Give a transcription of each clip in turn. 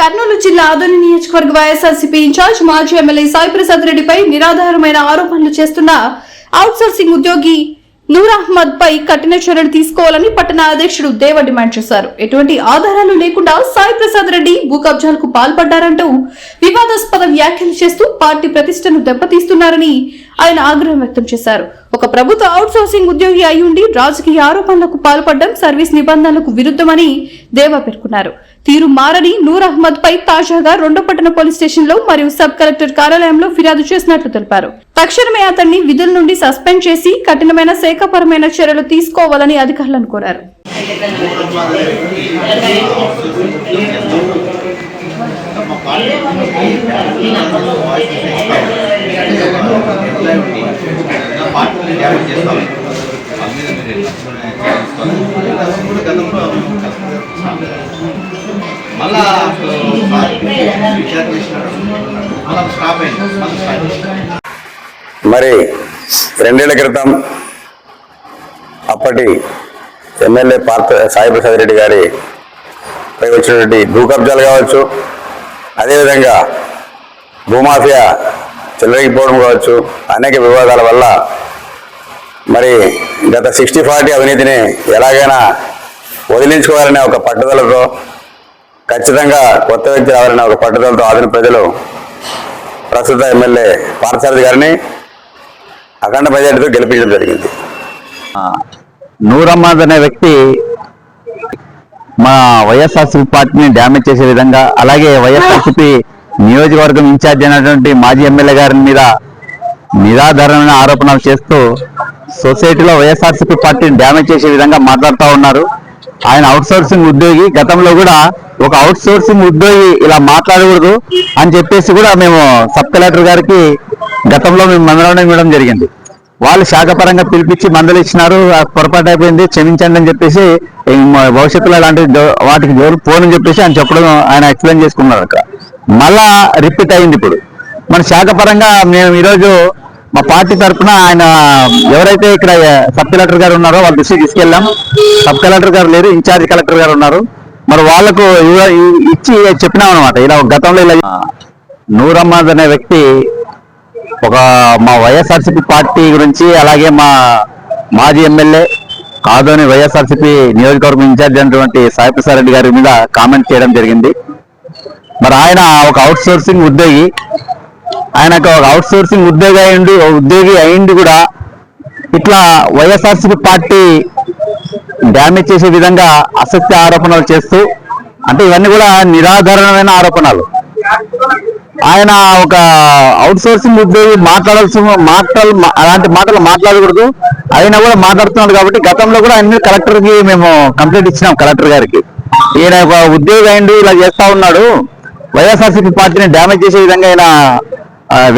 కర్నూలు జిల్లా ఆదోని నియోజకవర్గ వైఎస్ఆర్సీపీ ఇన్ఛార్జ్ మాజీ ఎమ్మెల్యే సాయి ప్రసాద్ రెడ్డిపై నిరాధారమైన ఆరోపణలు చేస్తున్న అవుట్సోర్సింగ్ ఉద్యోగి నూర్ అహ్మద్ పై కఠిన చర్యలు తీసుకోవాలని పట్టణ అధ్యక్షుడు దేవ డిమాండ్ చేశారు. ఎటువంటి ఆధారాలు లేకుండా సాయి ప్రసాద్ రెడ్డి భూ కబ్జాలకు పాల్పడ్డారంటూ వివాదాస్పద వ్యాఖ్యలు చేస్తూ పార్టీ ప్రతిష్టను దెబ్బతీస్తున్నారని ఆయన ఆగ్రహం వ్యక్తం చేశారు. ఒక ప్రభుత్వ అవుట్సోర్సింగ్ ఉద్యోగి అయ్యుండి రాజకీయ ఆరోపణలకు పాల్పడడం సర్వీస్ నిబంధనలకు విరుద్ధమని దేవా పేర్కొన్నారు. తీరు మారని నూర్ అహ్మద్ పై తాజాగా రెండో పట్టణ పోలీస్ స్టేషన్ లో మరియు సబ్ కలెక్టర్ కార్యాలయంలో ఫిర్యాదు చేసినట్లు తెలిపారు. తక్షణమే అతన్ని విధుల నుండి సస్పెండ్ చేసి కఠినమైన శాఖపరమైన చర్యలు తీసుకోవాలని అధికారులను కోరారు. మరి 2 ఏళ్ల క్రితం అప్పటి ఎమ్మెల్యే సాయి ప్రసాద్ రెడ్డి గారి పై వచ్చినటువంటి భూ కబ్జాలు కావచ్చు, అదేవిధంగా భూమాఫియా చెలరేగిపోవడం కావచ్చు, అనేక వివాదాల వల్ల మరి గత 60-40 అవినీతిని ఎలాగైనా వదిలించుకోవాలనే ఒక పట్టుదలతో, ఖచ్చితంగా కొత్త వ్యక్తి రావాలనే ఒక పట్టుదలతో ఆదిన ప్రజలు ప్రస్తుత ఎమ్మెల్యే పార్థసారథి గారిని అఖండ మెజారిటీతో గెలిపించడం జరిగింది. నూర్ అహ్మద్ అనే వ్యక్తి మా వైఎస్ఆర్సీపీ పార్టీని డ్యామేజ్ చేసే విధంగా, అలాగే వైఎస్ఆర్సీపీ నియోజకవర్గం ఇన్ఛార్జ్ అయినటువంటి మాజీ ఎమ్మెల్యే గారి మీద నిరాధారమైన ఆరోపణలు చేస్తూ సొసైటీలో వైఎస్ఆర్సీపీ పార్టీని డ్యామేజ్ చేసే విధంగా మాట్లాడుతూ ఉన్నారు. ఆయన అవుట్సోర్సింగ్ ఉద్యోగి. గతంలో కూడా ఒక అవుట్సోర్సింగ్ ఉద్యోగి ఇలా మాట్లాడకూడదు అని చెప్పేసి కూడా మేము సబ్ కలెక్టర్ గారికి గతంలో మేము మందలం ఇవ్వడం జరిగింది. వాళ్ళు శాఖపరంగా పిలిపించి మందులు ఇచ్చినారు, పొరపాటు అయిపోయింది క్షమించండి అని చెప్పేసి భవిష్యత్తులో అలాంటి వాటికి జోరు పోనని చెప్పేసి ఆయన చెప్పడం ఆయన ఎక్స్ప్లెయిన్ చేసుకున్నారు. అక్కడ మళ్ళా రిపీట్ అయింది. ఇప్పుడు మన శాఖపరంగా మేము ఈరోజు మా పార్టీ తరఫున ఆయన ఎవరైతే ఇక్కడ సబ్ కలెక్టర్ గారు ఉన్నారో వాళ్ళ దృష్టికి తీసుకెళ్ళాం. సబ్ కలెక్టర్ గారు లేరు, ఇన్ఛార్జ్ కలెక్టర్ గారు ఉన్నారు. మరి వాళ్ళకు ఇచ్చి చెప్పినాం అనమాట. ఇలా గతంలో ఇలా నూర్ అహ్మద్ అనే వ్యక్తి మా వైఎస్ఆర్సీపీ పార్టీ గురించి, అలాగే మా మాజీ ఎమ్మెల్యే ఆదోని వైఎస్ఆర్సీపీ నియోజకవర్గం ఇన్ఛార్జ్ అయినటువంటి సాయి ప్రసాద్ రెడ్డి గారి మీద కామెంట్ చేయడం జరిగింది. మరి ఆయన ఒక అవుట్సోర్సింగ్ ఉద్యోగి, ఆయనకు ఒక అవుట్సోర్సింగ్ ఉద్యోగి అయింది కూడా ఇట్లా వైఎస్ఆర్సీపీ పార్టీ డ్యామేజ్ చేసే విధంగా అసత్య ఆరోపణలు చేస్తూ, అంటే ఇవన్నీ కూడా నిరాధారణమైన ఆరోపణలు. ఆయన ఒక అవుట్సోర్సింగ్ ఉద్యోగి అలాంటి మాటలు మాట్లాడకూడదు, అయినా కూడా మాట్లాడుతున్నాడు. కాబట్టి గతంలో కూడా ఆయన కలెక్టర్కి మేము కంప్లైంట్ ఇచ్చినాం. కలెక్టర్ గారికి ఈయన ఒక ఉద్యోగి అయింది ఇలా చేస్తా ఉన్నాడు, వైఎస్ఆర్సీపీ పార్టీని డ్యామేజ్ చేసే విధంగా ఆయన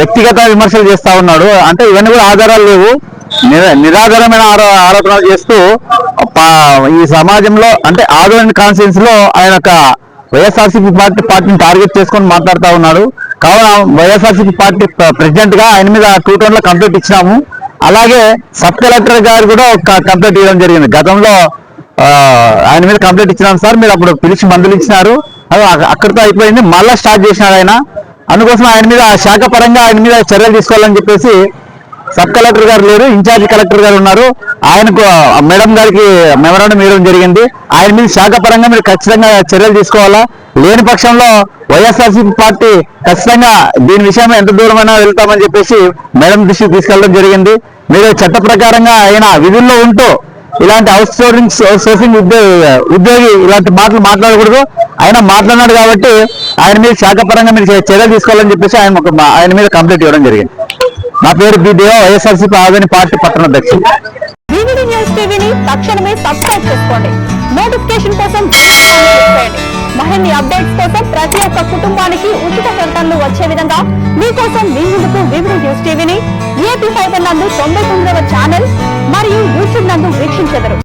వ్యక్తిగత విమర్శలు చేస్తా ఉన్నాడు, అంటే ఇవన్నీ కూడా ఆధారాలు లేవు, నిరాధారమైన ఆరోపణలు చేస్తూ ఈ సమాజంలో, అంటే ఆదోని కాన్స్టిట్యుయెన్సీ లో ఆయన ఒక వైఎస్ఆర్సీపీ పార్టీని టార్గెట్ చేసుకొని మాట్లాడుతూ ఉన్నాడు. కావున వైఎస్ఆర్సీపీ పార్టీ ప్రెసిడెంట్ గా ఆయన మీద 2 టర్మ్ల కంప్లైంట్ ఇచ్చినాము. అలాగే సబ్ కలెక్టర్ గారు కూడా ఒక కంప్లైంట్ ఇవ్వడం జరిగింది. గతంలో ఆయన మీద కంప్లైంట్ ఇచ్చినాను సార్, మీరు అప్పుడు పిలిచి మందులు ఇచ్చినారు, అది అక్కడితో అయిపోయింది, మళ్ళా స్టార్ట్ చేసినాడు ఆయన. అందుకోసం ఆయన మీద శాఖపరంగా ఆయన మీద చర్యలు తీసుకోవాలని చెప్పేసి సబ్ కలెక్టర్ గారు లేరు, ఇన్ఛార్జ్ కలెక్టర్ గారు ఉన్నారు. ఆయనకు మేడం గారికి మెమరాండం ఇవ్వడం జరిగింది. ఆయన మీద శాఖపరంగా మీరు ఖచ్చితంగా చర్యలు తీసుకోవాలా, లేని పక్షంలో వైఎస్ఆర్సీపీ పార్టీ ఖచ్చితంగా దీని విషయంలో ఎంత దూరమైనా వెళ్తామని చెప్పేసి మేడం దృష్టికి తీసుకెళ్లడం జరిగింది. మీరు చట్ట ప్రకారంగా ఆయన విధుల్లో ఉంటూ ఇలాంటి అవుట్సోర్సింగ్ ఉద్యోగి ఇలాంటి మాటలు మాట్లాడకూడదు. ఆయన మాట్లాడినాడు కాబట్టి ఆయన మీద శాఖపరంగా మీరు చర్యలు తీసుకోవాలని చెప్పేసి ఆయన మీద కంప్లైంట్ ఇవ్వడం జరిగింది. నా పేరు బి దేవ, వైఎస్ఆర్సీపీ ఆదోని పార్టీ పట్టణ అధ్యక్షుడు. తక్షణమే సబ్స్క్రైబ్ చేసుకోండి. నోటిఫికేషన్ కోసం మరిన్ని అప్డేట్స్ కోసం ప్రతి ఒక్క కుటుంబానికి ఉచిత ప్రకటనలు వచ్చే విధంగా మీకోసం మీ ముందుకు వివిధ న్యూస్ టీవీని ఏపీ ఫైబర్ నందు 99వ ఛానల్ మరియు యూట్యూబ్ నందు వీక్షించెదరు.